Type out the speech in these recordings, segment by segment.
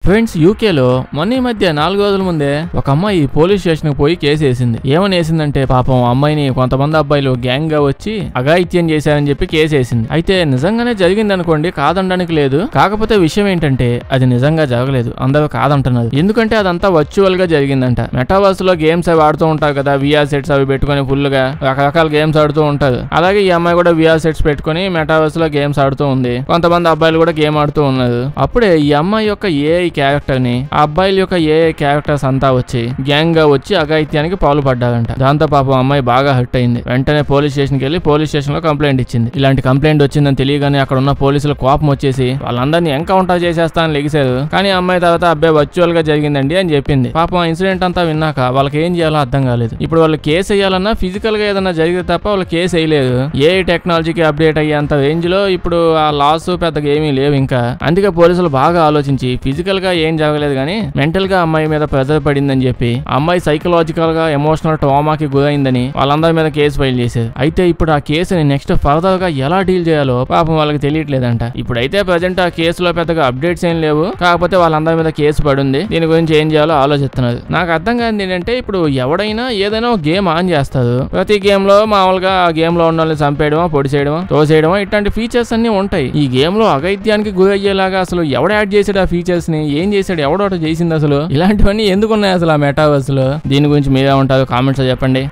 Friends, యూకేలో మొన్న ఈ మధ్య 4 రోజుల ముందే ఒక అమ్మాయి పోలీస్ స్టేషన్ కి పోయి కేసు వేసింది. ఏమని వేసిందంటే, పాపం అమ్మాయిని కొంతమంది అబ్బాయిలు గ్యాంగ్ గా వచ్చి అఘాయిత్యం చేశారని చెప్పి కేసు వేసింది. అయితే నిజంగానే జరిగింది అనుకోండి, కాదనడానికి లేదు. కాకపోతే విషయం ఏంటంటే అది నిజంగా జరగలేదు, అందరూ కాదంటున్నారు. ఎందుకంటే అదంతా వర్చువల్ గా జరిగిందంట. మెటావర్స్ లో గేమ్స్ అవి ఆడుతూ ఉంటారు కదా, విఆర్ సెట్స్ అవి పెట్టుకుని ఫుల్ గా రకరకాల గేమ్స్ ఆడుతూ ఉంటారు. అలాగే ఈ అమ్మాయి కూడా విఆర్ సెట్స్ పెట్టుకుని మెటావర్స్ లో గేమ్స్ ఆడుతూ ఉంది. కొంతమంది అబ్బాయిలు కూడా గేమ్ ఆడుతూ ఉన్నారు. అప్పుడే ఈ అమ్మాయి యొక్క ఏఐ క్యారెక్టర్ ని ఆ అబ్బాయిల యొక్క ఏఐ క్యారెక్టర్స్ అంతా వచ్చి గ్యాంగ్ గా వచ్చి అఘాయిత్యానికి పాల్పడ్డారంట. దాంతో పాపం అమ్మాయి బాగా హర్ట్ అయింది. వెంటనే పోలీస్ స్టేషన్ కి వెళ్లి పోలీస్ స్టేషన్ లో కంప్లైంట్ ఇచ్చింది. ఇలాంటి కంప్లైంట్ వచ్చిందని తెలియగానే అక్కడ ఉన్న పోలీసులు కోపం వచ్చేసి వాళ్ళందరినీ ఎన్కౌంటర్ చేసేస్తానని లెగిశారు. కానీ అమ్మాయి తర్వాత అబ్బాయి వర్చువల్ గా జరిగిందండి అని చెప్పింది. పాపం ఇన్సిడెంట్ అంతా విన్నాక వాళ్ళకి ఏం చేయాలో అర్థం కాలేదు. ఇప్పుడు వాళ్ళు కేసు వేయాలన్నా ఫిజికల్ గా ఏదన్నా జరిగితే తప్ప వాళ్ళు కేసు వేయలేదు. ఏఐ టెక్నాలజీకి అప్డేట్ అయ్యేంత రేంజ్ లో ఇప్పుడు ఆ లాస్ పెద్దగా ఏమీ లేవు ఇంకా. అందుకే పోలీసులు బాగా ఆలోచించి ఫిజికల్ గా ఏం జరగలేదు కానీ మెంటల్ గా అమ్మాయి మీద ప్రెజర్ పడిందని చెప్పి అమ్మాయి సైకలాజికల్ గా ఎమోషనల్ ట్రామాకి గురైందని వాళ్ళందరి మీద కేసు ఫైల్ చేశారు. అయితే ఇప్పుడు ఆ కేసుని నెక్స్ట్ ఫర్దర్ గా ఎలా డీల్ చేయాలో పాపం వాళ్ళకి తెలియట్లేదంట. ఇప్పుడైతే ప్రజెంట్ ఆ కేసులో పెద్దగా అప్డేట్స్ ఏం లేవు. కాకపోతే వాళ్ళందరి మీద కేసు పడుంది. దీని గురించి ఏం చేయాలో ఆలోచిస్తున్నారు. నాకు అర్థం కాదు ఏంటంటే, ఇప్పుడు ఎవడైనా ఏదైనా ఒక గేమ్ ఆన్ చేస్తారు. ప్రతి గేమ్ లో మామూలుగా ఆ గేమ్ లో ఉన్న వాళ్ళని చంపేయడమో, పొడి చేయడమో, తోసేయడమో ఇట్లాంటి ఫీచర్స్ అన్ని ఉంటాయి. ఈ గేమ్ లో అఘాయిత్యానికి గురి అయ్యేలాగా అసలు ఎవడ యాడ్ చేసాడు ఆ ఫీచర్స్ ని, ఏం చేశాడు, ఎవడోట చేసింది, అసలు ఇలాంటివన్నీ ఎందుకున్నాయి అసలు ఆ మెటావర్స్ లో? దీని గురించి మీరే ఉంటారు, కామెంట్స్ లో చెప్పండి.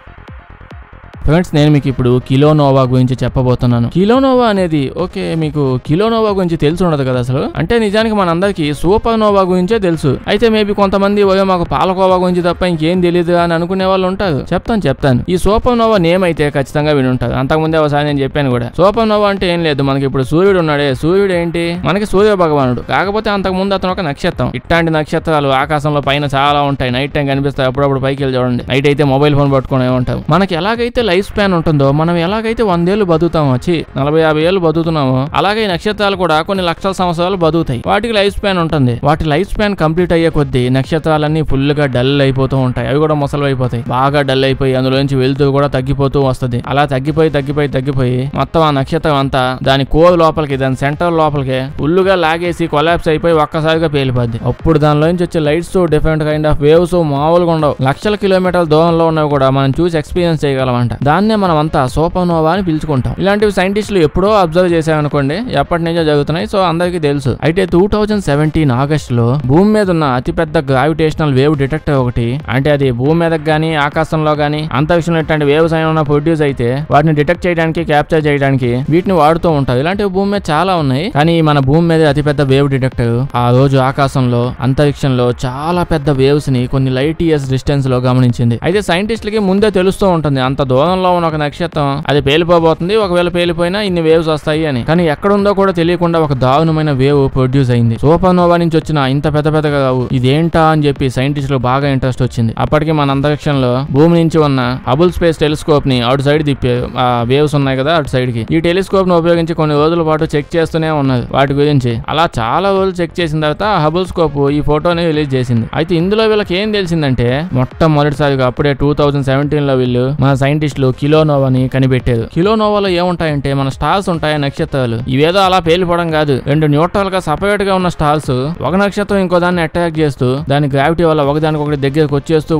ఫ్రెండ్స్, నేను మీకు ఇప్పుడు కిలోనోవా గురించి చెప్పబోతున్నాను. కిలోనోవా అనేది ఓకే, మీకు కిలోనోవా గురించి తెలిసి ఉండదు కదా అసలు. అంటే నిజానికి మనందరికి సూపర్ నోవా గురించే తెలుసు. అయితే మేబీ కొంతమంది మాకు పాలకోవా గురించి తప్ప ఇంకేం తెలియదు అని అనుకునే వాళ్ళు ఉంటారు. చెప్తాను. ఈ సూపర్ నోవా నేమ్ అయితే ఖచ్చితంగా విని ఉంటారు. అంతకుముందే ఒకసారి నేను చెప్పాను కూడా. సూపర్ నోవా అంటే ఏం లేదు, మనకి ఇప్పుడు సూర్యుడు ఉన్నాడే, సూర్యుడు ఏంటి మనకి సూర్య భగవానుడు. కాకపోతే అంతకుముందు అతను ఒక నక్షత్రం. ఇట్లాంటి నక్షత్రాలు ఆకాశంలో పైన చాలా ఉంటాయి. నైట్ టైం కనిపిస్తాయి. అప్పుడప్పుడు పైకి వెళ్ళి చూడండి. నైట్ అయితే మొబైల్ ఫోన్ పట్టుకునే ఉంటాం. మనకి ఎలాగైతే లైఫ్ స్పాన్ ఉంటుందో, మనం ఎలాగైతే 100 ఏళ్ళు బతుకుతామో, 40-50 ఏళ్ళు బతుకుతున్నామో, అలాగే నక్షత్రాలు కూడా కొన్ని లక్షల సంవత్సరాలు బతుకుతాయి. వాటికి లైఫ్ స్పాన్ ఉంటుంది. వాటి లైఫ్ స్పాన్ కంప్లీట్ అయ్యే కొద్దీ నక్షత్రాలన్నీ ఫుల్ గా డల్ అయిపోతూ ఉంటాయి. అవి కూడా ముసలు అయిపోతాయి. బాగా డల్ అయిపోయి అందులోంచి వెలుతురు కూడా తగ్గిపోతూ వస్తుంది. అలా తగ్గిపోయి మొత్తం ఆ నక్షత్రం అంతా దాని కోర్ లోపలికి, దాని సెంటర్ లోపలికి ఫుల్గా లాగేసి కొలాప్స్ అయిపోయి ఒక్కసారిగా పేలిపోద్ది. అప్పుడు దానిలోంచి వచ్చే lights different kind of waves మామూలుగా ఉండవు. లక్షల కిలోమీటర్ల దూరంలో ఉన్నవి కూడా మనం చూసి ఎక్స్పీరియన్స్ చేయగలమంట. దాన్నే మనం అంతా సూపర్నోవా అని పిలుచుకుంటాం. ఇలాంటివి సైంటిస్టులు ఎప్పుడో అబ్జర్వ్ చేశారనుకోండి, ఎప్పటి నుంచో జరుగుతున్నాయి. సో అందరికీ తెలుసు. అయితే 2017 ఆగస్టులో భూమి మీద ఉన్న అతిపెద్ద గ్రావిటేషనల్ వేవ్ డిటెక్టర్ ఒకటి, అంటే అది భూమి మీదకి గానీ ఆకాశంలో గానీ అంతరిక్షంలో ఇట్లాంటి వేవ్స్ అయినా ప్రొడ్యూస్ అయితే వాటిని డిటెక్ట్ చేయడానికి, క్యాప్చర్ చేయడానికి వీటిని వాడుతూ ఉంటారు. ఇలాంటివి భూమి మీద చాలా ఉన్నాయి. కానీ మన భూమి మీద అతిపెద్ద వేవ్ డిటెక్టర్ ఆ రోజు ఆకాశంలో, అంతరిక్షంలో చాలా పెద్ద వేవ్స్ ని కొన్ని లైట్ ఇయర్స్ డిస్టెన్స్ లో గమనించింది. అయితే సైంటిస్టులకి ముందే తెలుస్తూ ఉంటుంది, అంత దూరంలో ఉన్న ఒక నక్షత్రం అది పేలిపోబోతుంది, ఒకవేళ పేలిపోయినా ఇన్ని వేవ్స్ వస్తాయి అని. కానీ ఎక్కడుందో కూడా తెలియకుండా ఒక దారుణమైన వేవ్ ప్రొడ్యూస్ అయింది. సూపర్నోవా నుంచి వచ్చిన ఇంత పెద్దగా ఇదేంటా అని చెప్పి సైంటిస్టులు బాగా ఇంట్రెస్ట్ వచ్చింది. అప్పటికి మన అంతరిక్షంలో భూమి నుంచి ఉన్న హబుల్ స్పేస్ టెలిస్కోప్ ని అటు సైడ్ తిప్పారు. ఆ వేవ్స్ ఉన్నాయి కదా అటు సైడ్ కి. ఈ టెలిస్కోప్ ని ఉపయోగించి కొన్ని రోజుల పాటు చెక్ చేస్తూనే ఉన్నారు వాటి గురించి. అలా చాలా రోజులు చెక్ చేసిన తర్వాత హబుల్ స్కోప్ ఈ ఫోటోని రిలీజ్ చేసింది. అయితే ఇందులో వీళ్ళకి ఏం తెలిసిందంటే, మొట్టమొదటిసారిగా అప్పుడే 2017 లో వీళ్ళు మన సైంటిస్టులు కిలోనోవాని కనిపెట్టారు. కిలోనోవాలో ఏముంటాయంటే, మన స్టార్స్ ఉంటాయి, నక్షత్రాలు. ఇవేదో అలా పేలిపోవడం కాదు. రెండు న్యూట్రల్ గా సపరేట్ గా ఉన్న స్టార్స్ ఒక నక్షత్రం ఇంకో దాన్ని అటాక్ చేస్తూ దాని గ్రావిటీ వల్ల ఒకదానికి ఒకటి దగ్గరకు వచ్చేస్తూ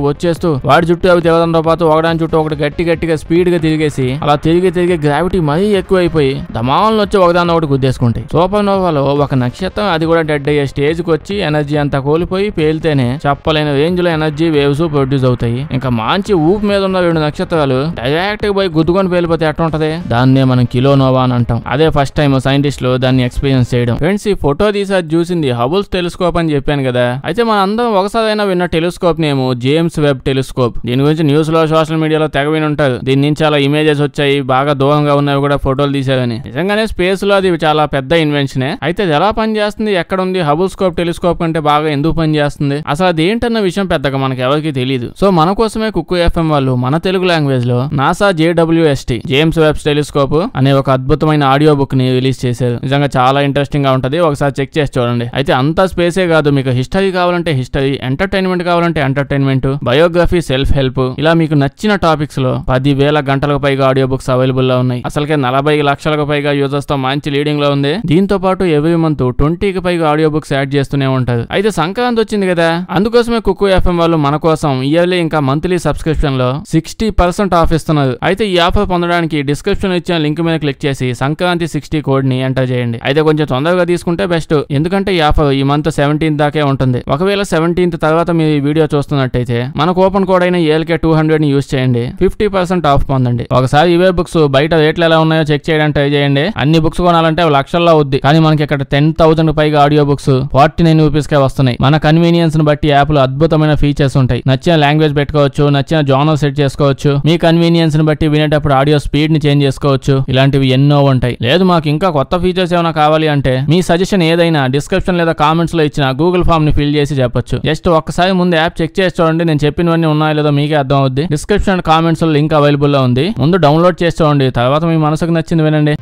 వాడి చుట్టూ అవి తిరగడంతో పాటు ఒకదాని చుట్టూ ఒకటి గట్టిగా స్పీడ్ గా తిరిగేసి అలా తిరిగి గ్రావిటీ మరీ ఎక్కువైపోయి దమాలను వచ్చి ఒకదాన్ని ఒకటి గుద్దేసుకుంటాయి. సూపర్నోవాలో ఒక నక్షత్రం అది కూడా డెడ్ అయ్యే స్టేజ్ కి వచ్చి ఎనర్జీ అంతా కోల్పోయి పేలితేనే చెప్పలేని రేంజ్ లో ఎనర్జీ వేవ్స్ ప్రొడ్యూస్ అవుతాయి. ఇంకా మంచి ఊపు మీద ఉన్న 2 నక్షత్రాలు డైరెక్ట్ గా పోయి గుద్దుకొని పేలిపోతే ఎట్లా ఉంటది? దాన్నే మనం కిలోనోవా అని అంటాం. అదే ఫస్ట్ టైం సైంటిస్టులు దాన్ని ఎక్స్పీరియన్స్ చేయడం. ఫ్రెండ్స్, ఈ ఫోటో తీసి చూసింది హబుల్స్ టెలిస్కోప్ అని చెప్పాను కదా. అయితే మన అందరం ఒకసారైనా విన్న టెలిస్కోప్ నేమో జేమ్స్ వెబ్ టెలిస్కోప్. దీని గురించి న్యూస్ లో, సోషల్ మీడియాలో తెగ విని ఉంటారు. దీని నుంచి చాలా ఇమేజెస్ వచ్చాయి, బాగా దూరంగా ఉన్నవి కూడా ఫోటోలు తీసారని. నిజంగానే స్పేస్ లో అది చాలా పెద్ద ఇన్వెన్షనే. అయితే అది ఎలా పనిచేస్తుంది, ఎక్కడ ఉంది, హబుల్ స్కోప్ టెలిస్కోప్ కంటే బాగా ఎందుకు పనిచేస్తుంది, అసలు అది ఏంటన్న విషయం పెద్దగా మనకి ఎవరికి తెలియదు. సో మన కోసమే కుక్కు FM వాళ్ళు మన తెలుగు లాంగ్వేజ్ లో NASA JWST James Webb telescope అనే ఒక అద్భుతమైన ఆడియో బుక్ ని రిలీజ్ చేశారు. నిజంగా చాలా ఇంట్రెస్టింగ్ గా ఉంటది, ఒకసారి చెక్ చేసి చూడండి. అయితే అంతా స్పేసే కాదు, మీకు హిస్టరీ కావాలంటే హిస్టరీ, ఎంటర్టైన్మెంట్ కావాలంటే ఎంటర్టైన్మెంట్, బయోగ్రఫీ, సెల్ఫ్ హెల్ప్, ఇలా మీకు నచ్చిన టాపిక్స్ లో 10,000 గంటలకు పైగా ఆడియో బుక్స్ అవైలబుల్ లో ఉన్నాయి. అసలుకే 40 లక్షలకు పైగా యూజర్స్ తో మంచి లీడింగ్ లో ఉంది. దీంతో పాటు ఎవ్రీ మంత్ 20కి పైగా ఆడియో బుక్స్ యాడ్ చేస్తూనే ఉంటారు. అయితే సంక్రాంతి వచ్చింది కదా, అందుకోసమే కుక్కు FM వాళ్ళు మన కోసం ఇయర్లీ ఇంకా మంత్లీ సబ్స్క్రిప్షన్ లో 60% ఆఫ్ ఇస్తున్నారు. అయితే ఈ ఆఫర్ పొందడానికి డిస్క్రిప్షన్ ఇచ్చిన లింక్ మీద క్లిక్ చేసి సంక్రాంతి 60 కోడ్ ని ఎంటర్ చేయండి. అయితే కొంచెం తొందరగా తీసుకుంటే బెస్ట్, ఎందుకంటే ఈ ఆఫర్ ఈ మంత్ 17th దాకే ఉంటుంది. ఒకవేళ 17th తర్వాత మీరు ఈ వీడియో చూస్తున్నట్టయితే మన కూపన్ కోడ్ అయిన ALK200 ని యూజ్ చేయండి, 50% ఆఫ్ పొందండి. ఒకసారి ఇవే బుక్స్ బయట రేట్లు ఎలా ఉన్నాయో చెక్ చేయడానికి ట్రై చేయండి. అన్ని బుక్స్ కొనాలంటే లక్షల్లో అవుద్ది, కానీ మనకి ఇక్కడ 10,000 పైగా ఆడియో బుక్స్ 49 రూపీస్కే వస్తున్నాయి. మన కన్వీనియన్స్ ని బట్టి యాప్ లో అద్భుతమైన ఫీచర్స్ ఉంటాయి. నచ్చిన లాంగ్వేజ్ పెట్టుకోవచ్చు, నచ్చిన జానర్ సెట్ చేసుకోవచ్చు, మీ కన్వీనియన్స్ ని బట్టి వినేటప్పుడు ఆడియో స్పీడ్ ని చేంజ్ చేసుకోవచ్చు. ఇలాంటివి ఎన్నో ఉంటాయి. లేదు మాకు ఇంకా కొత్త ఫీచర్స్ ఏమైనా కావాలి అంటే మీ సజెషన్ ఏదైనా డిస్క్రిప్షన్ లేదా కామెంట్స్ లో ఇచ్చిన గూగుల్ ఫామ్ ని ఫిల్ చేసి చెప్పొచ్చు. జస్ట్ ఒక్కసారి ముందు యాప్ చెక్ చేసి చూడండి, నేను చెప్పినవన్నీ ఉన్నాయో లేదో మీకే అర్థం అవుద్ది. డిస్క్రిప్షన్ అండ్ కామెంట్స్ లో లింక్ అవైలబుల్ లో ఉంది, ముందు డౌన్లోడ్ చేసి చూడండి, తర్వాత మీ మనసుకు నచ్చింది వినండి.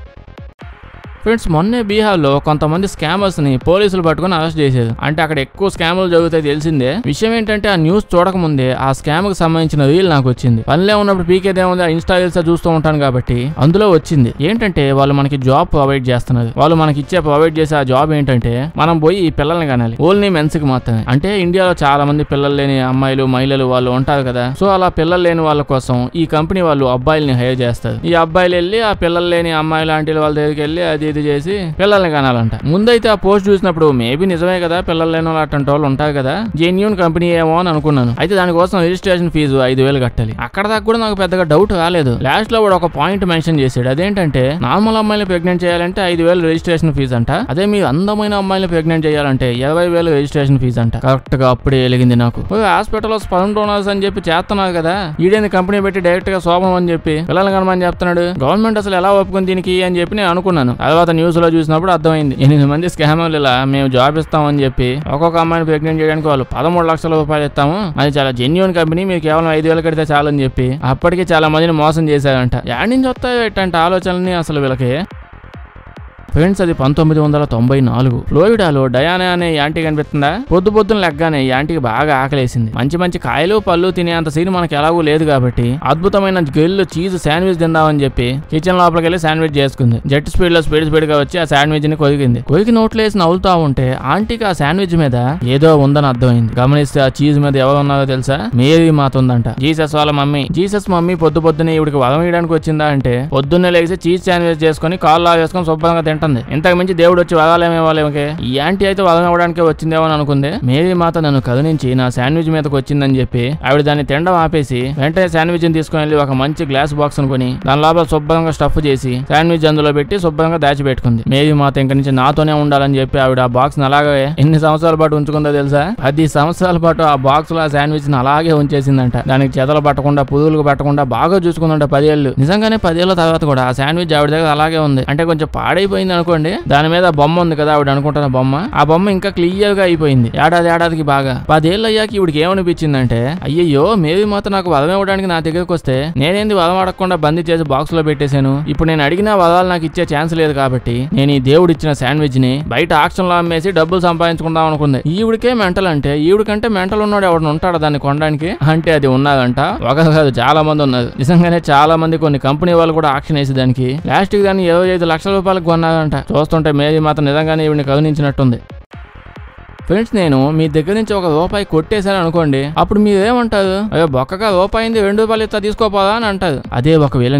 ఫ్రెండ్స్, మొన్నే బీహార్లో కొంతమంది స్కామర్స్ ని పోలీసులు పట్టుకుని అరెస్ట్ చేశారు. అంటే అక్కడ ఎక్కువ స్కామ్లు జరుగుతాయి తెలిసిందే. విషయం ఏంటంటే ఆ న్యూస్ చూడకముందే ఆ స్కామ్ కి సంబంధించిన రీల్ నాకు వచ్చింది. పనిలే ఉన్నప్పుడు పీకేదేముంది, ఆ ఇన్స్టా రీల్స్ చూస్తూ ఉంటాను కాబట్టి అందులో వచ్చింది. ఏంటంటే వాళ్ళు మనకి జాబ్ ప్రొవైడ్ చేస్తున్నారు. వాళ్ళు మనకి ప్రొవైడ్ చేసే ఆ జాబ్ ఏంటంటే మనం పోయి ఈ పిల్లల్ని కనాలి, ఓన్లీ మెన్స్ కి మాత్రమే. అంటే ఇండియాలో చాలా మంది పిల్లలు లేని అమ్మాయిలు మహిళలు వాళ్ళు ఉంటారు కదా, సో అలా పిల్లలు లేని వాళ్ళ కోసం ఈ కంపెనీ వాళ్ళు అబ్బాయిల్ని హైర్ చేస్తారు. ఈ అబ్బాయిలు వెళ్ళి ఆ పిల్లలు లేని అమ్మాయిలు లాంటి వాళ్ళ దగ్గరికి వెళ్ళి అది చేసి పిల్లల్ని కనాలంట. ముందైతే ఆ పోస్ట్ చూసినప్పుడు మేబీ నిజమే కదా, పిల్లలు లేని వాళ్ళు అటువంటి వాళ్ళు ఉంటారు కదా, జెన్యూన్ కంపెనీ ఏమో అని అనుకున్నాను. అయితే దానికోసం రిజిస్ట్రేషన్ ఫీజు 5,000 కట్టాలి. అక్కడ దాకా కూడా నాకు పెద్దగా డౌట్ రాలేదు. లాస్ట్ లో కూడా ఒక పాయింట్ మెన్షన్ చేశాడు, అదేంటంటే నార్మల్ అమ్మాయిని ప్రెగ్నెంట్ చేయాలంటే 5,000 రిజిస్ట్రేషన్ ఫీజు అంట, అదే మీ అందమైన అమ్మాయిని ప్రెగ్నెంట్ చేయాలంటే 20,000 రిజిస్ట్రేషన్ ఫీజు అంట. కరెక్ట్ గా అప్పుడే వెలిగింది నాకు. హాస్పిటల్లో స్పర్మ్ డోనర్స్ అని చెప్పి చేస్తున్నారు కదా, ఈడేని కంపెనీ పెట్టి డైరెక్ట్ గా శోభం అని చెప్పి పిల్లల్ని కనమని చెప్తున్నాడు. గవర్నమెంట్ అసలు ఎలా ఒప్పుకుంది దీనికి అని చెప్పి నేను అనుకున్నాను. తర్వాత న్యూస్ లో చూసినప్పుడు అర్థమైంది, 8 మంది స్కామర్లు ఇలా మేము జాబ్ ఇస్తామని చెప్పి ఒక్కొక్క అమ్మాయిని ప్రెగ్నెంట్ చేయడానికి వాళ్ళు 13 లక్షల రూపాయలు ఇస్తాము, అది చాలా జెన్యూన్ కంపెనీ, మీరు కేవలం 5,000 కడితే చాలని చెప్పి అప్పటికి చాలా మందిని మోసం చేశారంట. యాడ్ నుంచి వస్తాయి ఎట్టంటే ఆలోచనని అసలు వీళ్ళకి. ఫ్రెండ్స్, అది 1994 ఫ్లోరిడాలో డయానా అనే యాంటీ కనిపిస్తుందా. పొద్దున లెగ్గానే ఈ యాంటీకి బాగా ఆకలేసింది. మంచి కాయలు పళ్ళు తినేంత సీన్ మనకి ఎలాగూ లేదు కాబట్టి అద్భుతమైన గ్రిల్ చీజ్ శాండ్విచ్ తిందామని చెప్పి కిచెన్ లోపలికి వెళ్ళి శాండ్విచ్ చేసుకుంది. జెట్ స్పీడ్ లో స్పీడ్ గా వచ్చి ఆ శాండ్విచ్ ని కొరికి నోట్లో వేసి నవ్వుతా ఉంటే ఆంటీకి ఆ శాండ్విచ్ మీద ఏదో ఉందని అర్థమైంది. గమనిస్తే ఆ చీజ్ మీద ఎవరు ఉన్నారో తెలుసా, మేరీ మాత ఉందంట. జీసస్ వాళ్ళ మమ్మీ. జీసస్ మమ్మీ పొద్దున్నే ఇవిడికి వరం వేయడానికి వచ్చిందా అంటే పొద్దున్నే లేచి చీజ్ శాండ్విచ్ చేసుకుని కాళ్ళు వేసుకొని శుభ్రంగా తింటుంది. ఇంతకు మించి దేవుడు వచ్చి వరాలేమేవాళ్ళకి, ఈ యాంటీ అయితే వరం ఇవ్వడానికి వచ్చిందేమో అని అనుకుంది. మేరీ మాత నన్ను కరుణించి నా శాండ్విచ్ మీదకి వచ్చిందని చెప్పి ఆవిడ దాన్ని తినడం ఆపేసి వెంటనే శాండ్విచ్ ని తీసుకుని వెళ్ళి ఒక మంచి గ్లాస్ బాక్స్ అనుకుని దాని లోపల శుభ్రంగా స్టఫ్ చేసి శాండ్విచ్ అందులో పెట్టి శుభ్రంగా దాచిపెట్టుకుంది. మేరీ మాత ఇంక నుంచి నాతోనే ఉండాలని చెప్పి ఆవిడ ఆ బాక్స్ ని అలాగే ఎన్ని సంవత్సరాల పాటు ఉంచుకుందో తెలుసా, 10 సంవత్సరాల పాటు ఆ బాక్స్ లో ఆ శాండ్విచ్ ని అలాగే ఉంచేసిందంట. దానికి చెదలు పట్టకుండా పురుగులు పట్టకుండా బాగా చూసుకుందంట 10 ఏళ్ళు. నిజంగానే 10 ఏళ్ల తర్వాత కూడా ఆ శాండ్విచ్ ఆవిడ దగ్గర అలాగే ఉంది. అంటే కొంచెం పాడైపోయింది అనుకోండి, దాని మీద బొమ్మ ఉంది కదా ఆవిడ అనుకుంటున్న బొమ్మ, ఆ బొమ్మ ఇంకా క్లియర్ గా అయిపోయింది ఏడాదికి బాగా. 10 ఏళ్ళు అయ్యాక ఇవిడికి ఏమనిపించిందంటే, అయ్యయ్యో మేరీ మాత నాకు వరం ఇవ్వడానికి నా దగ్గరకు వస్తే నేనేంది వరం అడగకుండా బందీ చేసి బాక్స్ లో పెట్టేశాను. ఇప్పుడు నేను అడిగిన వరాలు నాకు ఇచ్చే ఛాన్స్ లేదు కాబట్టి నేను ఈ దేవుడు ఇచ్చిన శాండ్విచ్ ని బయట ఆక్షన్ లో అమ్మేసి డబ్బులు సంపాదించుకుందాం అనుకుంది. ఈవిడికే మెంటల్ అంటే, ఈవిడికంటే మెంటల్ ఉన్నాడు ఎవడు ఉంటాడు దాన్ని కొనడానికి అంటే అది ఉన్నాదంట. ఒకరు కాదు చాలా మంది ఉన్నారు. నిజంగానే చాలా మంది కొన్ని కంపెనీ వాళ్ళు కూడా ఆక్షన్ వేసి దానికి లాస్ట్ కి దాన్ని 25 లక్షల రూపాయలకు కొన్నారంట. చూస్తుంటే మేరీ మాత్రం నిజంగానే ఈవిని కరుణించినట్టుంది. ఫ్రెండ్స్, నేను మీ దగ్గర నుంచి ₹1 కొట్టేశాను అనుకోండి, అప్పుడు మీరు ఏమంటారు, అయ్యో బొక్కగా రూపాయింది ₹2 ఇస్తా తీసుకోపోదా అని అంటారు. అదే ఒకవేళ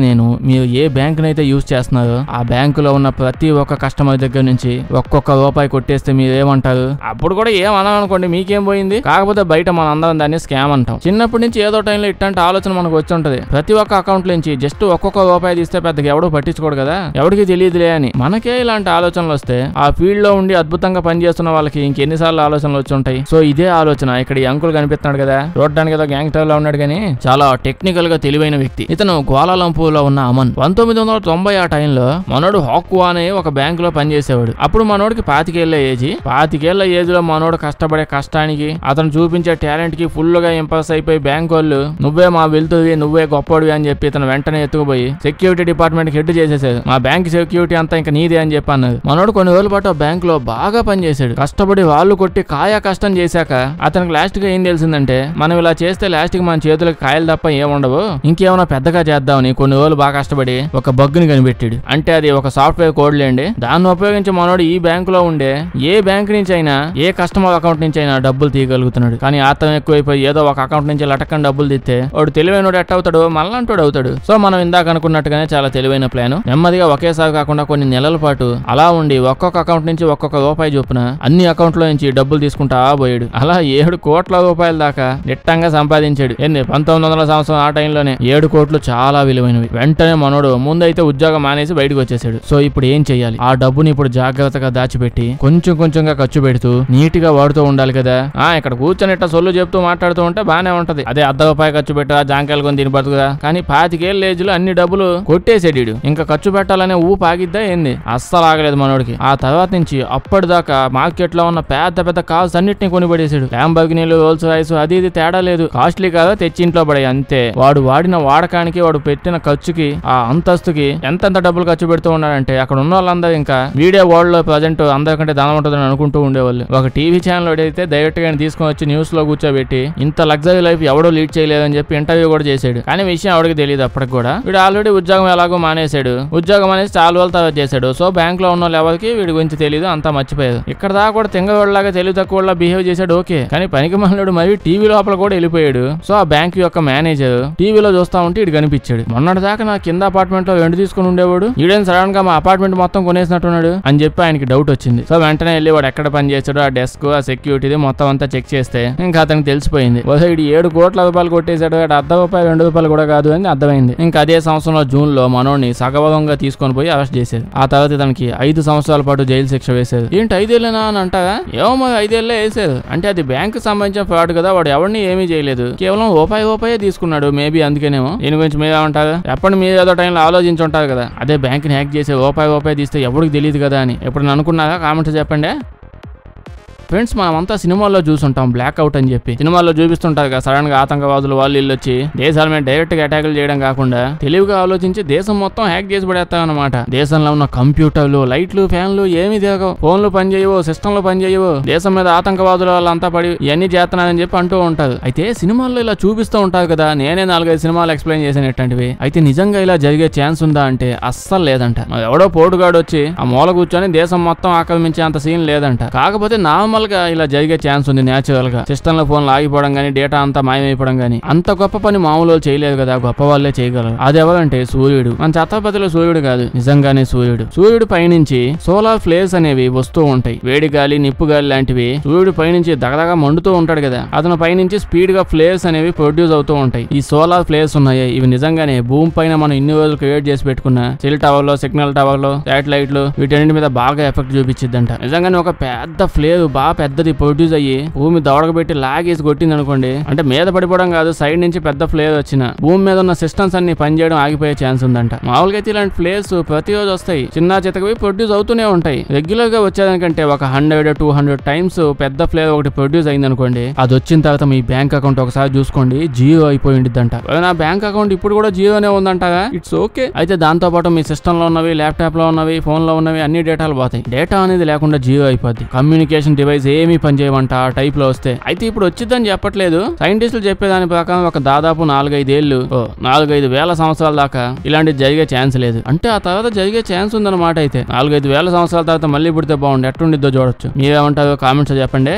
మీరు ఏ బ్యాంక్ నైతే యూజ్ చేస్తున్నారో ఆ బ్యాంకులో ఉన్న ప్రతి ఒక్క కస్టమర్ దగ్గర నుంచి ఒక్కొక్క ₹1 కొట్టేస్తే మీరు ఏమంటారు, అప్పుడు కూడా ఏమన్నాను అనుకోండి, మీకేం పోయింది. కాకపోతే బయట మన అందరం దాన్ని స్కామ్ అంటాం. చిన్నప్పటి నుంచి ఏదో టైంలో ఇట్లాంటి ఆలోచన మనకు వచ్చి ఉంటది. ప్రతి ఒక్క అకౌంట్ నుంచి జస్ట్ ఒక్కొక్క ₹1 తీస్తే పెద్దగా ఎవడో పట్టించుకోడు కదా, ఎవరికి తెలియదులే అని. మనకే ఇలాంటి ఆలోచనలు వస్తే ఆ ఫీల్డ్ లో ఉండి అద్భుతంగా పనిచేస్తున్న వాళ్ళకి ఇంకెన్నిసార్లు రకాల ఆలోచనలు వచ్చి ఉంటాయి. సో ఇదే ఆలోచన ఇక్కడ ఈ అంకుల్ కనిపిస్తున్నాడు కదా, చూడడానికి ఏదో గ్యాంగ్స్టర్ లా ఉన్నాడు కానీ చాలా టెక్నికల్ గా తెలివైన వ్యక్తి. ఇతను గ్వాలాలంపూర్ లో ఉన్న అమన్. 1990 ఆ టైంలో మనోడు హాక్వా అనే ఒక బ్యాంక్ లో పనిచేసేవాడు. అప్పుడు మనోడికి 25 ఏజ్ లో మనోడు కష్టపడే కష్టానికి అతను చూపించే టాలెంట్ కి ఫుల్ గా ఇంప్రెస్ అయిపోయి బ్యాంక్ వాళ్ళు నువ్వే మా వెళ్తువి, నువ్వే గొప్పడివి అని చెప్పి ఇతను వెంటనే ఎత్తుకుపోయి సెక్యూరిటీ డిపార్ట్మెంట్ హెడ్ చేసేసాడు. మా బ్యాంక్ సెక్యూరిటీ అంతా ఇంకా నీదే అని చెప్పి అన్నది. మనోడు కొన్ని రోజుల పాటు బ్యాంక్ లో బాగా పనిచేశాడు. కష్టపడి వాళ్ళు కొట్టి కాయా కష్టం చేశాక అతనికి లాస్ట్ గా ఏం తెలిసిందంటే మనం ఇలా చేస్తే లాస్ట్ కి మన చేతులకు కాయలు తప్ప ఏముండవు, ఇంకేమైనా పెద్దగా చేద్దామని కొన్ని రోజులు బాగా కష్టపడి ఒక బగ్ ని కనిపెట్టాడు. అంటే అది ఒక సాఫ్ట్వేర్ కోడ్ లేండి. దాన్ని ఉపయోగించి మనోడు ఈ బ్యాంక్ లో ఉండే ఏ బ్యాంక్ నుంచి అయినా ఏ కస్టమర్ అకౌంట్ నుంచి అయినా డబ్బులు తీయగలుగుతున్నాడు. కానీ ఆతం ఎక్కువైపోయి ఏదో ఒక అకౌంట్ నుంచి లటకని డబ్బులు తీస్తే వాడు తెలివైనోడు ఎట్ అవుతాడు, మళ్ళంటోడు అవుతాడు. సో మనం ఇందాక అనుకున్నట్టుగానే చాలా తెలివైన ప్లాన్. నెమ్మదిగా ఒకేసారి కాకుండా కొన్ని నెలల పాటు అలా ఉండి ఒక్కొక్క అకౌంట్ నుంచి ఒక్కొక్క రూపాయి చొప్పున అన్ని అకౌంట్ లో నుంచి డబ్బులు తీసుకుంటా పోయాడు. అలా 7 కోట్ల రూపాయల దాకా నిట్టంగా సంపాదించాడు. 1900 సంవత్సరం ఆ టైంలోనే 7 కోట్లు చాలా విలువైనవి. వెంటనే మనోడు ముందైతే ఉద్యోగం మానేసి బయటకు వచ్చేసాడు. సో ఇప్పుడు ఏం చెయ్యాలి? ఆ డబ్బుని ఇప్పుడు జాగ్రత్తగా దాచిపెట్టి కొంచెం కొంచెంగా ఖర్చు పెడుతూ నీట్ గా వాడుతూ ఉండాలి కదా. ఇక్కడ కూర్చొని ఇట్లా సొల్లు చెప్తూ మాట్లాడుతూ ఉంటే బానే ఉంటది. అదే ₹1 ఖర్చు పెట్టా జాంకాయలు కొని దీని బతుకుదా. కానీ 25 ఏళ్ళ ఏజ్ లో అన్ని డబ్బులు కొట్టేసాడు. ఇంకా ఖర్చు పెట్టాలనే ఊపు ఆగిద్దా ఏంది? అస్సలు ఆగలేదు మనోడికి. ఆ తర్వాత నుంచి అప్పటిదాకా మార్కెట్ లో ఉన్న పెద్ద పెద్ద కార్స్ అన్నిటిని కొనిపడేసాడు. ల్యాంబోర్గినీలు, రోల్స్ రాయ్స్ అది ఇది తేడా లేదు. కాస్ట్లీ కాదా తెచ్చి ఇంట్లో పడాయి అంతే. వాడు వాడిన వాడకానికి వాడు పెట్టిన ఖర్చుకి ఆ అంతస్తుకి ఎంతెంత డబ్బులు ఖర్చు పెడుతూ ఉన్నాడంటే అక్కడ ఉన్న వాళ్ళందరూ ఇంకా వీడియో వరల్డ్ లో ప్రజెంట్ అందరికంటే ధనం ఉంటుందని అనుకుంటూ ఉండేవాళ్ళు. ఒక టీవీ ఛానల్ అయితే డైరెక్ట్ గా తీసుకొని వచ్చి న్యూస్ లో కూర్చోబెట్టి ఇంత లగ్జరీ లైఫ్ ఎవడో లీడ్ చేయలేదని చెప్పి ఇంటర్వ్యూ కూడా చేశాడు. కానీ విషయం ఎవరికి తెలియదు అప్పటికి కూడా. వీడు ఆల్రెడీ ఉద్యోగం ఎలాగో మానేశాడు. ఉద్యోగం అనేది చాలా రోజులు తర్వాత చేశాడు. సో బ్యాంక్ లో ఉన్న వాళ్ళు ఎవరికి వీడి గురించి తెలియదు, అంతా మర్చిపోయారు. ఇక్కడ దాకా కూడా తెంగవాళ్ళలాగా తెలివి తక్కువ బిహేవ్ చేశాడు ఓకే. కానీ పనికి మళ్ళీ మరి టీవీ లోపల కూడా వెళ్ళిపోయాడు. సో ఆ బ్యాంక్ యొక్క మేనేజర్ టీవీలో చూస్తా ఉంటే ఇటు కనిపించాడు. మొన్నటి దాకా నా కింద అపార్ట్మెంట్ లో రెంట్ తీసుకుని ఉండేవాడు, ఈడేం సడన్ గా మా అపార్ట్మెంట్ మొత్తం కొనేసినట్టున్నాడు అని చెప్పి ఆయనకి డౌట్ వచ్చింది. సో వెంటనే వెళ్ళి వాడు ఎక్కడ పని చేశాడు, ఆ డెస్క్, ఆ సెక్యూరిటీ మొత్తం అంతా చెక్ చేస్తే ఇంకా అతనికి తెలిసిపోయింది. ఇడు 7 కోట్ల రూపాయలు కొట్టేశాడు, ₹1 ₹2 కూడా కాదు అని అర్థమైంది. ఇంకా అదే సంవత్సరంలో జూన్ లో మనోడిని సగభాగంగా తీసుకొని పోయి అరెస్ట్ చేశారు. ఆ తర్వాత ఇతనికి 5 సంవత్సరాల పాటు జైలు శిక్ష వేశారు. ఏంటి 5 ఏళ్ళేనా అని అంటారా? ఏమో మరి 5 ఏళ్ళే వేశారు. అంటే అది బ్యాంక్ సంబంధించిన ఫ్రాడ్ కదా, వాడు ఎవరిని ఏమీ చేయలేదు, కేవలం రూపాయి తీసుకున్నాడు. మేబీ అందుకేనేమో. దీని గురించి మీరేమంటారు? ఎప్పటి మీరు ఏదో టైంలో ఆలోచించి ఉంటారు కదా, అదే బ్యాంక్ ని హ్యాక్ చేసి రూపాయి తీస్తే ఎవరికి తెలియదు కదా అని ఎప్పుడు అనుకున్నారా? కామెంట్స్ చెప్పండి. ఫ్రెండ్స్ మనమంతా సినిమాల్లో చూసుంటాం బ్లాక్ అవుట్ అని చెప్పి. సినిమాల్లో చూపిస్తుంటారు కదా, సడన్ గా ఆతంకవాదులు వాళ్ళు ఇల్లు వచ్చి దేశాల మీద డైరెక్ట్ గా అటాకులు చేయడం కాకుండా తెలివిగా ఆలోచించి దేశం మొత్తం హ్యాక్ చేసి పడేస్తామన్నమాట. దేశంలో ఉన్న కంప్యూటర్లు, లైట్లు, ఫ్యాన్లు ఏమీ తిరగవు, ఫోన్లు పనిచేయవు, సిస్టంలు పనిచేయవు, దేశం మీద ఆతంకవాదులు వాళ్ళంతా పడి ఇవన్నీ చేస్తున్నారని చెప్పి అంటూ ఉంటారు. అయితే సినిమాల్లో ఇలా చూపిస్తూ ఉంటారు కదా, నేనే 4-5 సినిమాలు ఎక్స్ప్లెయిన్ చేశాను ఇట్లాంటివి. అయితే నిజంగా ఇలా జరిగే ఛాన్స్ ఉందా అంటే అస్సలు లేదంట. ఎవడో పోటుగాడు వచ్చి ఆ మూల కూర్చొని దేశం మొత్తం ఆక్రమించే అంత సీన్ లేదంట. కాకపోతే నార్మల్ గా ఇలా జరిగే ఛాన్స్ ఉంది. న్యాచురల్ గా సిస్టమ్ లో ఫోన్లు ఆగిపోవడం గానీ, డేటా అంతా మాయమైపోవడం గానీ. అంత గొప్ప పని మామూలు చేయలేదు కదా, గొప్ప వాళ్ళే చేయగలరు. అది ఎవరంటే సూర్యుడు. మన ఛత్రపతిలో సూర్యుడు కాదు, నిజంగానే సూర్యుడు. సూర్యుడు పైనుంచి సోలార్ ఫ్లేర్స్ అనేవి వస్తూ ఉంటాయి. వేడి గాలి, నిప్పు గాలి లాంటివి సూర్యుడు పైనుంచి దగదగా మండుతూ ఉంటాడు కదా, అతను పైనుంచి స్పీడ్ గా ఫ్లేర్స్ అనేవి ప్రొడ్యూస్ అవుతూ ఉంటాయి. ఈ సోలార్ ఫ్లేర్స్ ఉన్నాయి, ఇవి నిజంగానే భూమి పైన మనం ఇన్ని రోజులు క్రియేట్ చేసి పెట్టుకున్న సెల్ టవర్ లో, సిగ్నల్ టవర్ లో, శాటిలైట్లు వీటన్నిటి మీద బాగా ఎఫెక్ట్ చూపించిద్దంట. నిజంగానే ఒక పెద్ద ఫ్లేర్ బాగా పెద్దది ప్రొడ్యూస్ అయ్యి భూమి దవడకబెట్టి లాగేసి కొట్టింది అనుకోండి, అంటే మీద పడిపోవడం కాదు, సైడ్ నుంచి పెద్ద ఫ్లేర్ వచ్చిన భూమి మీద ఉన్న సిస్టమ్స్ అన్ని పనిచేయడం ఆగిపోయే ఛాన్స్ ఉందంట. మామూలుగా అయితే ఇలాంటి ఫ్లేర్స్ ప్రతిరోజు వస్తాయి, చిన్న చితకవి ప్రొడ్యూస్ అవుతూనే ఉంటాయి. రెగ్యులర్ గా వచ్చేదానికంటే ఒక 100-200 టైమ్స్ పెద్ద ఫ్లేర్ ఒకటి ప్రొడ్యూస్ అయింది అనుకోండి, అది వచ్చిన తర్వాత మీ బ్యాంక్ అకౌంట్ ఒకసారి చూసుకోండి జీరో అయిపోయి ఉండిద్దంట. నా బ్యాంక్ అకౌంట్ ఇప్పుడు కూడా జీరోనే ఉందంటగా, ఇట్స్ ఓకే. అయితే దాంతో పాటు మీ సిస్టమ్ లో ఉన్నవి, ల్యాప్టాప్ లో ఉన్నవి, ఫోన్ లో ఉన్నవి అన్ని డేటాలు పోతాయి. డేటా అనేది లేకుండా జీరో అయిపోద్ది. కమ్యూనికేషన్ డివైస్ ఏమీ పనిచేయమంట ఆ టైప్ లో వస్తే. అయితే ఇప్పుడు వచ్చిందని చెప్పట్లేదు, సైంటిస్టులు చెప్పేదాని ప్రకారం ఒక దాదాపు 4-5 వేల సంవత్సరాల దాకా ఇలాంటిది జరిగే ఛాన్స్ లేదు. అంటే ఆ తర్వాత జరిగే ఛాన్స్ ఉందన్నమాట. అయితే 4-5 వేల సంవత్సరాల తర్వాత మళ్ళీ పుడితే బాగుండు, ఎట్టుండిద్దో చూడొచ్చు. మీరేమంటారో కామెంట్స్ చెప్పండి.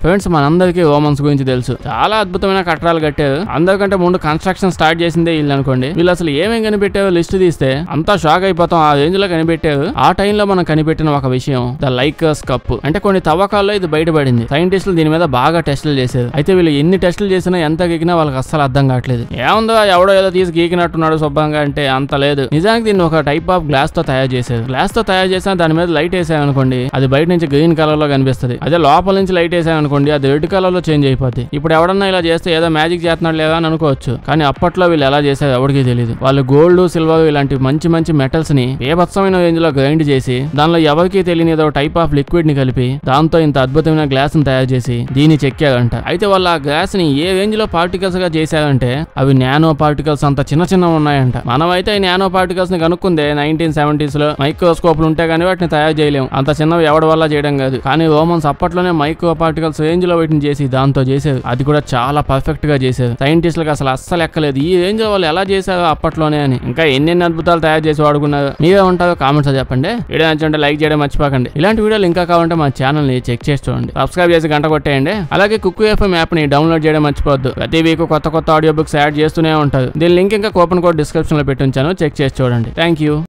ఫ్రెండ్స్, మనందరికీ రోమన్స్ గురించి తెలుసు, చాలా అద్భుతమైన కట్టడాలు కట్టారు. అందరికంటే ముందు కన్స్ట్రక్షన్ స్టార్ట్ చేసిందే వీళ్ళు అనుకోండి. వీళ్ళు అసలు ఏమేం కనిపెట్టారో లిస్ట్ తీస్తే అంతా షాక్ అయిపోతాం. ఆ రేంజ్ లో కనిపెట్టారు. ఆ టైంలో మనం కనిపెట్టిన ఒక విషయం ద లైకర్స్ కప్. అంటే కొన్ని తవ్వకాల్లో ఇది బయటపడింది. సైంటిస్టులు దీని మీద బాగా టెస్టులు చేశారు. అయితే వీళ్ళు ఎన్ని టెస్టులు చేసినా ఎంత గీకినా వాళ్ళకి అస్సలు అర్థం కావట్లేదు. ఏముందో ఎవడో ఏదో తీసి గీకినట్టున్నాడు శుభ్రంగా అంటే అంత లేదు. నిజానికి దీన్ని ఒక టైప్ ఆఫ్ గ్లాస్ తో తయారు చేశారు. గ్లాస్ తో తయారు చేసినా దాని మీద లైట్ వేసామనుకోండి అది బయట నుంచి గ్రీన్ కలర్ లో కనిపిస్తుంది. అదే లోపల నుంచి లైట్ వేసామనుకోండి అది రెడ్ కలర్ లో చేంజ్ అయిపోద్ది. ఇప్పుడు ఎవడన్నా ఇలా చేస్తే ఏదో మ్యాజిక్ చేస్తున్నాడు లేదా అని అనుకోవచ్చు. కానీ అప్పట్లో వీళ్ళు ఎలా చేశారు ఎవరికి తెలియదు. వాళ్ళు గోల్డ్, సిల్వర్ ఇలాంటి మంచి మంచి మెటల్స్ ని బేభత్సమైన రేంజ్ లో గ్రైండ్ చేసి దానిలో ఎవరికి తెలియని ఏదో టైప్ ఆఫ్ లిక్విడ్ ని కలిపి దాంతో ఇంత అద్భుతమైన గ్లాస్ ని తయారు చేసి దీన్ని చెక్కారంట. అయితే వాళ్ళు ఆ గ్లాస్ ని ఏ రేంజ్ లో పార్టికల్స్ గా చేశారంటే అవి నానో పార్టికల్స్ అంత చిన్న ఉన్నాయంట. మనమైతే ఈ నానో పార్టికల్స్ ని కనుక్కుందే 1970s లో మైక్రోస్కోప్లు ఉంటే గానీ వాటిని తయారు చేయలేము. అంత చిన్నవి ఎవడి వల్ల చేయడం కాదు. కానీ రోమన్స్ అప్పట్లోనే మైక్రో పార్టికల్స్ రేంజ్ లో వీటిని చేసి దాంతో చేశారు. అది కూడా చాలా పర్ఫెక్ట్ గా చేశారు. సైంటిస్టులకు అసలు ఎక్కలేదు ఈ రేంజ్ లో వాళ్ళు ఎలా చేశారో అప్పట్లోనే అని. ఇంకా ఎన్నెన్ని అద్భుతాలు తయారు చేసి వాడుకున్నారు. మీరే ఉంటారో కామెంట్స్ చెప్పండి. వీడియో నచ్చుంటే లైక్ చేయడం మర్చిపోకండి. ఇలాంటి వీడియోలు ఇంకా కావాలంటే మా ఛానల్ ని చెక్ చేసి చూడండి. సబ్స్క్రైబ్ చేసి గంట కొట్టేయండి. అలాగే కుక్కు ఎఫ్ఎం యాప్ ని డౌన్లోడ్ చేయడం మర్చిపోవద్దు. ప్రతి వీక్ కొత్త ఆడియో బుక్స్ యాడ్ చేస్తూనే ఉంటారు. దీని లింక్ ఇంకా కూపన్ కోడ్ డిస్క్రిప్షన్ లో పెట్టి ఉంచాను. చెక్ చేసి చూడండి. Thank you.